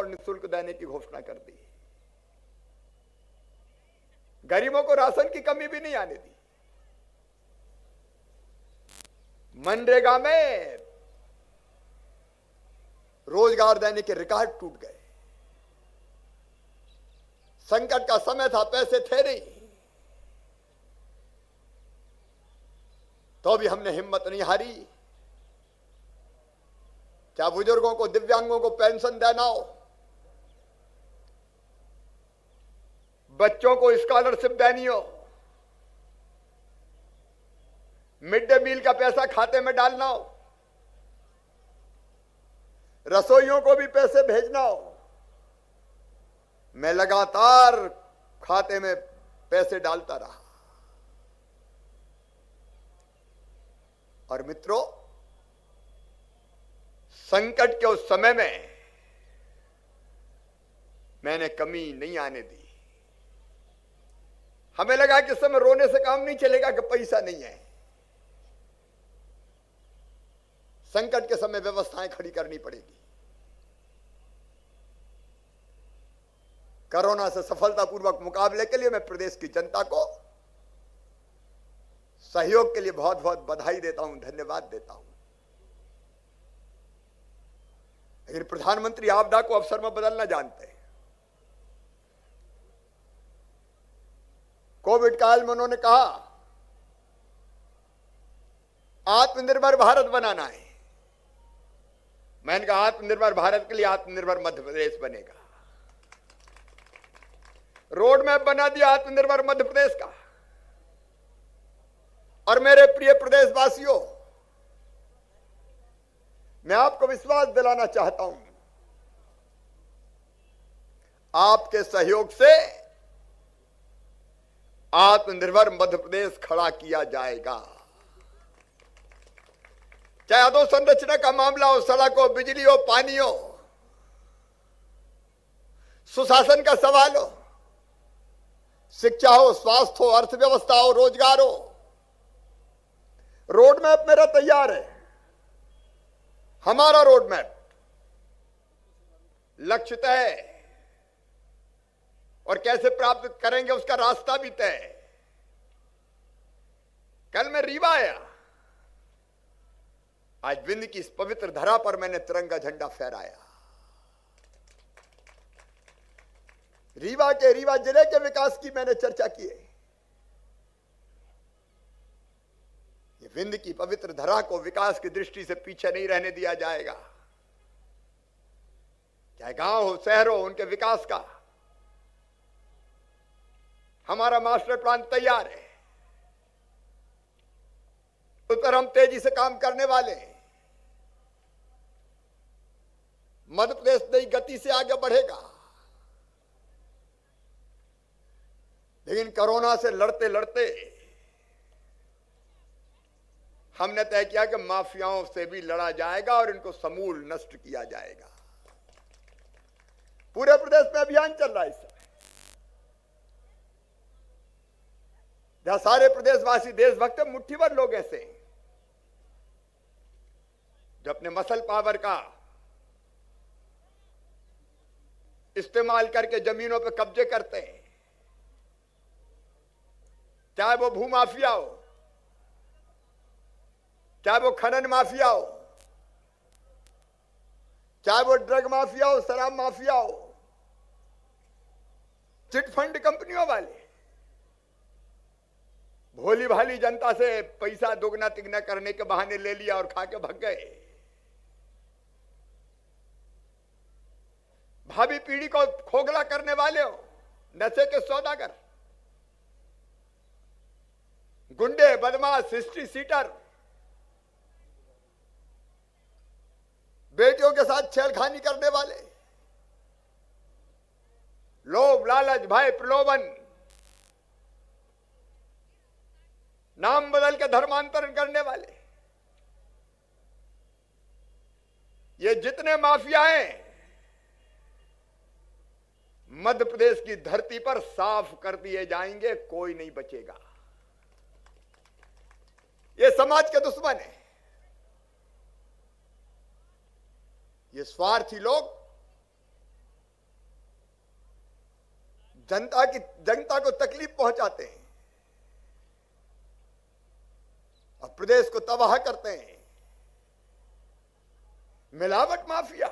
और निःशुल्क देने की घोषणा कर दी। गरीबों को राशन की कमी भी नहीं आने दी। मनरेगा में रोजगार देने के रिकॉर्ड टूट गए। संकट का समय था, पैसे थे नहीं, तो भी हमने हिम्मत नहीं हारी। क्या बुजुर्गों को, दिव्यांगों को पेंशन देना हो, बच्चों को स्कॉलरशिप देनी हो, मिड डे मील का पैसा खाते में डालना हो, रसोइयों को भी पैसे भेजना हो, मैं लगातार खाते में पैसे डालता रहा। और मित्रों, संकट के उस समय में मैंने कमी नहीं आने दी। हमें लगा कि इस समय रोने से काम नहीं चलेगा कि पैसा नहीं है। संकट के समय व्यवस्थाएं खड़ी करनी पड़ेगी। कोरोना से सफलतापूर्वक मुकाबले के लिए मैं प्रदेश की जनता को सहयोग के लिए बहुत बहुत बधाई देता हूं, धन्यवाद देता हूं। लेकिन प्रधानमंत्री आपदा को अवसर में बदलना जानते हैं। कोविड काल में उन्होंने कहा आत्मनिर्भर भारत बनाना है। मैंने कहा आत्मनिर्भर भारत के लिए आत्मनिर्भर मध्य प्रदेश बनेगा। रोड मैप बना दिया आत्मनिर्भर मध्य प्रदेश का। और मेरे प्रिय प्रदेशवासियों, मैं आपको विश्वास दिलाना चाहता हूं, आपके सहयोग से आत्मनिर्भर मध्य प्रदेश खड़ा किया जाएगा। चाहे अधोसंरचना का मामला हो, सड़क हो, बिजली हो, पानी हो, सुशासन का सवाल हो, शिक्षा हो, स्वास्थ्य हो, अर्थव्यवस्था हो, रोजगार हो, रोड मैप मेरा तैयार है। हमारा रोड मैप, लक्ष्य तय और कैसे प्राप्त करेंगे उसका रास्ता भी तय। कल मैं रीवा आया, आज विंध्य की इस पवित्र धरा पर मैंने तिरंगा झंडा फहराया। रीवा जिले के विकास की मैंने चर्चा की है। ये विंध्य की पवित्र धरा को विकास की दृष्टि से पीछे नहीं रहने दिया जाएगा। चाहे गांव हो, शहर हो, उनके विकास का हमारा मास्टर प्लान तैयार है। उस पर हम तेजी से काम करने वाले हैं। मध्य प्रदेश नई गति से आगे बढ़ेगा। लेकिन कोरोना से लड़ते लड़ते हमने तय किया कि माफियाओं से भी लड़ा जाएगा और इनको समूल नष्ट किया जाएगा। पूरे प्रदेश में अभियान चल रहा है इस समय। जहां सारे प्रदेशवासी देशभक्त, मुट्ठी भर लोग ऐसे हैं जो अपने मसल पावर का इस्तेमाल करके जमीनों पर कब्जे करते हैं। चाहे वो भू माफिया हो, चाहे वो खनन माफिया हो, चाहे वो ड्रग माफिया हो, शराब माफिया हो, चिटफंड कंपनियों वाले भोली भाली जनता से पैसा दोगुना तिगना करने के बहाने ले लिया और खा के भाग गए। भावी पीढ़ी को खोखला करने वाले हो, नशे के सौदागर, गुंडे, बदमाश, हिस्ट्री सीटर, बेटियों के साथ छेड़खानी करने वाले, लोभ, लालच, भय, प्रलोभन, नाम बदल के धर्मांतरण करने वाले, ये जितने माफिया हैं मध्य प्रदेश की धरती पर साफ कर दिए जाएंगे, कोई नहीं बचेगा। ये समाज के दुश्मन है। ये स्वार्थी लोग जनता को तकलीफ पहुंचाते हैं और प्रदेश को तबाह करते हैं। मिलावट माफिया,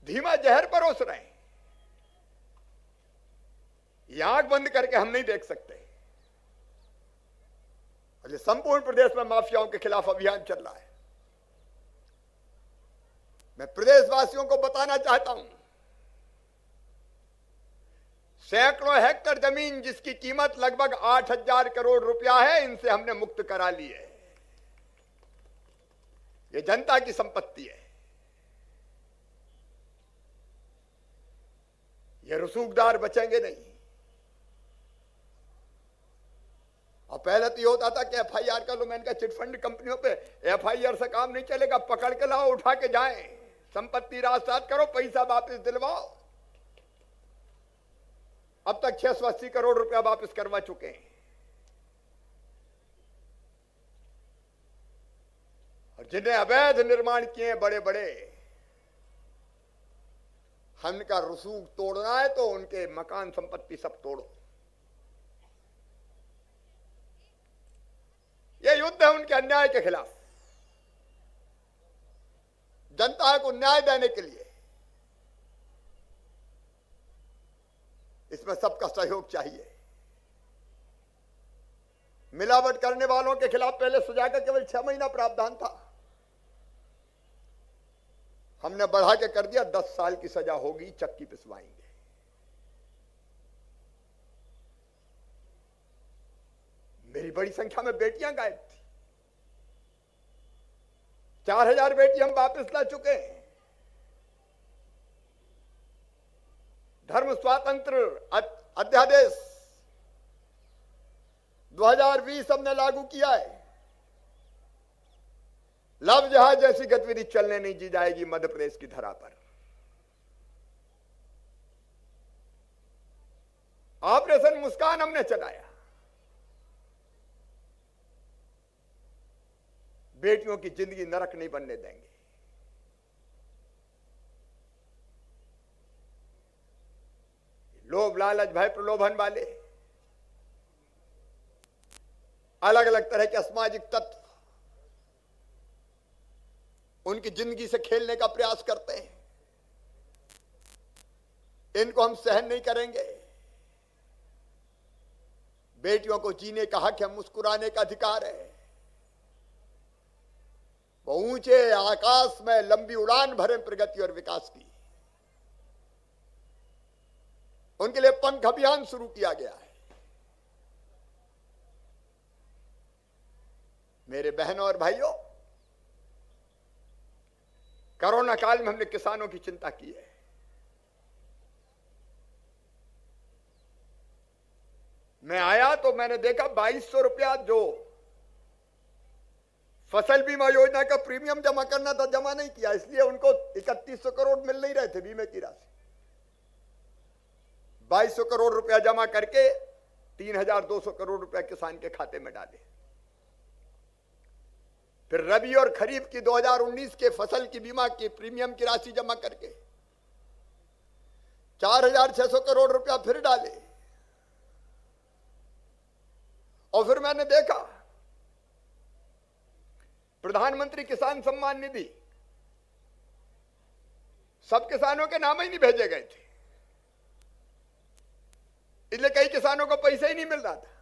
धीमा जहर परोस रहे हैं। ये आंख बंद करके हम नहीं देख सकते। और ये संपूर्ण प्रदेश में माफियाओं के खिलाफ अभियान चल रहा है। मैं प्रदेशवासियों को बताना चाहता हूं, सैकड़ों हेक्टेयर जमीन जिसकी कीमत लगभग 8,000 करोड़ रुपया है, इनसे हमने मुक्त करा ली है। ये जनता की संपत्ति है। ये रसूखदार बचेंगे नहीं। और पहले तो ये होता था कि एफआईआर कर लो। मैंने कहा चिटफंड कंपनियों पे एफआईआर से काम नहीं चलेगा। पकड़ के लाओ, उठा के जाएं, संपत्ति राजसात करो, पैसा वापस दिलवाओ। अब तक 680 करोड़ रुपया वापस करवा चुके हैं। और जिन्हें अवैध निर्माण किए हैं बड़े बड़े, हमका रसूख तोड़ना है तो उनके मकान संपत्ति सब तोड़ो। यह युद्ध है उनके अन्याय के खिलाफ, जनता को न्याय देने के लिए। इसमें सबका सहयोग चाहिए। मिलावट करने वालों के खिलाफ पहले सजा का केवल 6 महीना प्रावधान था, हमने बढ़ा के कर दिया 10 साल की सजा होगी, चक्की पिसवाएंगे। मेरी बड़ी संख्या में बेटियां गायब थी। 4,000 बेटी हम वापस ला चुके हैं। धर्म स्वातंत्र अध्यादेश 2020 हमने लागू किया है। लव जहाज जैसी गतिविधि चलने नहीं दी जाएगी मध्य प्रदेश की धरा पर। ऑपरेशन मुस्कान हमने चलाया। बेटियों की जिंदगी नरक नहीं बनने देंगे। लोभ लालच भय प्रलोभन वाले अलग अलग तरह के असामाजिक तत्व उनकी जिंदगी से खेलने का प्रयास करते हैं। इनको हम सहन नहीं करेंगे। बेटियों को जीने का हक है, मुस्कुराने का अधिकार है। वो ऊंचे आकाश में लंबी उड़ान भरे प्रगति और विकास की, उनके लिए पंख अभियान शुरू किया गया है। मेरे बहनों और भाइयों, कोरोना काल में हमने किसानों की चिंता की है। मैं आया तो मैंने देखा 2200 रुपया जो फसल बीमा योजना का प्रीमियम जमा करना था, जमा नहीं किया, इसलिए उनको 3100 करोड़ मिल नहीं रहे थे बीमे की राशि। 2200 करोड़ रुपया जमा करके 3200 करोड़ रुपया किसान के खाते में डाले। फिर रबी और खरीफ की 2019 के फसल की बीमा की प्रीमियम की राशि जमा करके 4600 करोड़ रुपया फिर डाले। और फिर मैंने देखा प्रधानमंत्री किसान सम्मान निधि सब किसानों के नाम ही नहीं भेजे गए थे, इसलिए कई किसानों को पैसे ही नहीं मिल रहा था।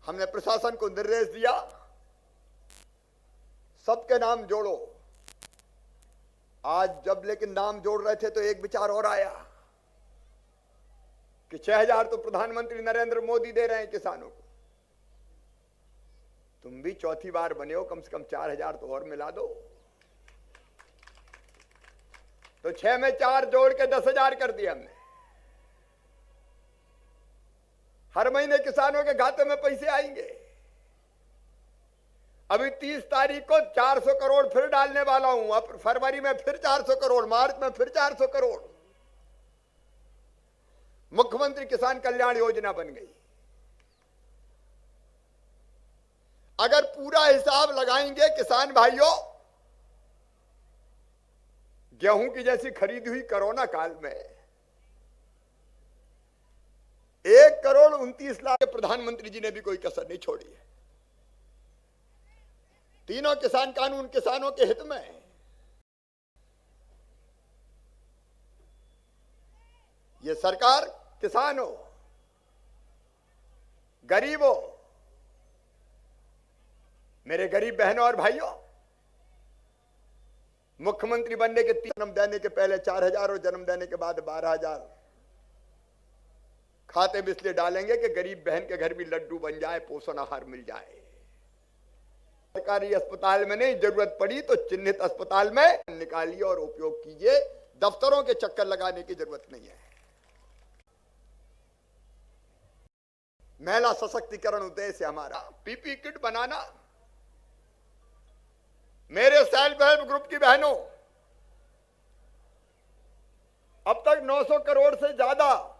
हमने प्रशासन को निर्देश दिया, सबके नाम जोड़ो। आज जब लेकिन नाम जोड़ रहे थे तो एक विचार और आया कि 6,000 तो प्रधानमंत्री नरेंद्र मोदी दे रहे हैं किसानों को, तुम भी चौथी बार बने हो, कम से कम 4,000 तो और मिला दो। तो 6 में 4 जोड़ के 10,000 कर दिया हमने। हर महीने किसानों के खाते में पैसे आएंगे। अभी 30 तारीख को 400 करोड़ फिर डालने वाला हूं। अब फरवरी में फिर 400 करोड़, मार्च में फिर 400 करोड़। मुख्यमंत्री किसान कल्याण योजना बन गई। अगर पूरा हिसाब लगाएंगे किसान भाइयों गेहूं की जैसी खरीदी हुई कोरोना काल में 1,29,00,000 के प्रधानमंत्री जी ने भी कोई कसर नहीं छोड़ी है। तीनों किसान कानून किसानों के हित में है। ये सरकार किसानों, गरीबों, मेरे गरीब बहनों और भाइयों, मुख्यमंत्री बनने के 3 जन्म देने के पहले 4,000 और जन्म देने के बाद 12,000 खाते में इसलिए डालेंगे कि गरीब बहन के घर भी लड्डू बन जाए, पोषण आहार मिल जाए। सरकारी अस्पताल में नहीं, जरूरत पड़ी तो चिन्हित अस्पताल में निकालिए और उपयोग कीजिए। दफ्तरों के चक्कर लगाने की जरूरत नहीं है। महिला सशक्तिकरण उद्देश्य हमारा। पीपी किट बनाना। मेरे सेल्फ हेल्प ग्रुप की बहनों, अब तक 900 करोड़ से ज्यादा